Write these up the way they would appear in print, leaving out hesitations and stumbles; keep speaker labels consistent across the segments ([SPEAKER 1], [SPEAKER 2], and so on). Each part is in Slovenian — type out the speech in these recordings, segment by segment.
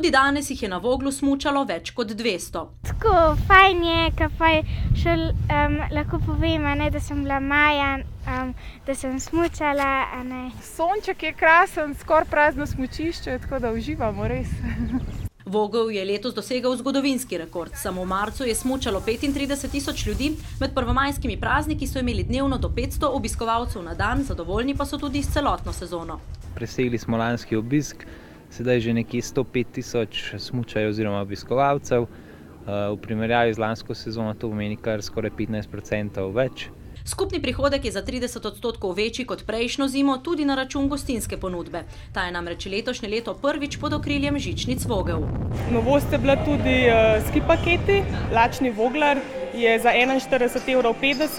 [SPEAKER 1] Tudi danes jih je na Voglu smučalo več kot 200.
[SPEAKER 2] Tako fajn je, ker pa lahko povem, da sem bila Maja, da sem smučala.
[SPEAKER 3] Sonček je krasen, skoraj prazno smučišče, tako da uživamo res.
[SPEAKER 1] Vogel je letos dosegel zgodovinski rekord. Samo v marcu je smučalo 35 tisoč ljudi, med prvomajskimi prazniki so imeli dnevno do 500 obiskovalcev na dan, zadovoljni pa so tudi s celotno sezono.
[SPEAKER 4] Presegli smo lanski obisk, sedaj že nekje 105 tisoč smučajo oziroma obiskovalcev. V primerjavi z lansko sezono to pomeni kar skoraj 15% več.
[SPEAKER 1] Skupni prihodek je za 30% večji kot prejšnjo zimo, tudi na račun gostinske ponudbe. Ta je namreč letošnje leto prvič pod okriljem Žičnic Vogel.
[SPEAKER 3] Novost je bila tudi ski paketi. Lačni Voglar je za 41,50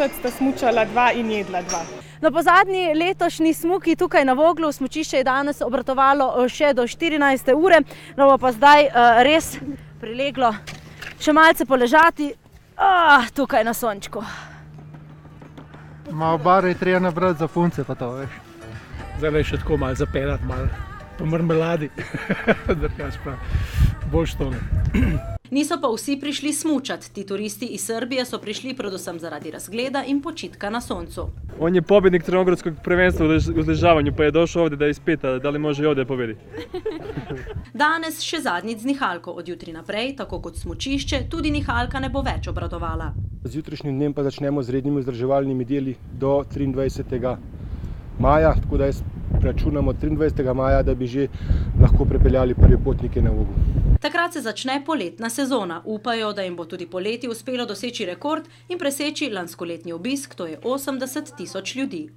[SPEAKER 3] €, sta smučala 2 in jedla 2.
[SPEAKER 5] No, po zadnji letošnji smuki tukaj na Voglu, smučišče je danes obratovalo še do 14. ure, no bo pa zdaj res prileglo še malce poležati tukaj na sončku.
[SPEAKER 6] Malo bare je treba nabrati za punce pa to, veš.
[SPEAKER 7] Zdaj še tako malo zapeljati, malo po marmeladi, drugače pa boljš tole.
[SPEAKER 1] Niso pa vsi prišli smučat. Ti turisti iz Srbije so prišli predvsem zaradi razgleda in počitka na soncu.
[SPEAKER 8] On je pobjednik crnogorskog prvenstva u uzležavanju, pa je došao ovdje da ispita da li može i ovdje pobjediti.
[SPEAKER 1] Danes še zadnjič z nihalko. Od jutri naprej, tako kot smučišče, tudi nihalka ne bo več obradovala.
[SPEAKER 9] Z jutrišnjim dnem pa začnemo z rednimi vzdrževalnimi deli do 23. maja, tako da jaz računam od 23. maja, da bi že lahko prepeljali prve potnike na Vogel.
[SPEAKER 1] Takrat se začne poletna sezona. Upajo, da jim bo tudi poleti uspelo doseči rekord in preseči lanskoletni obisk, to je 80 tisoč ljudi.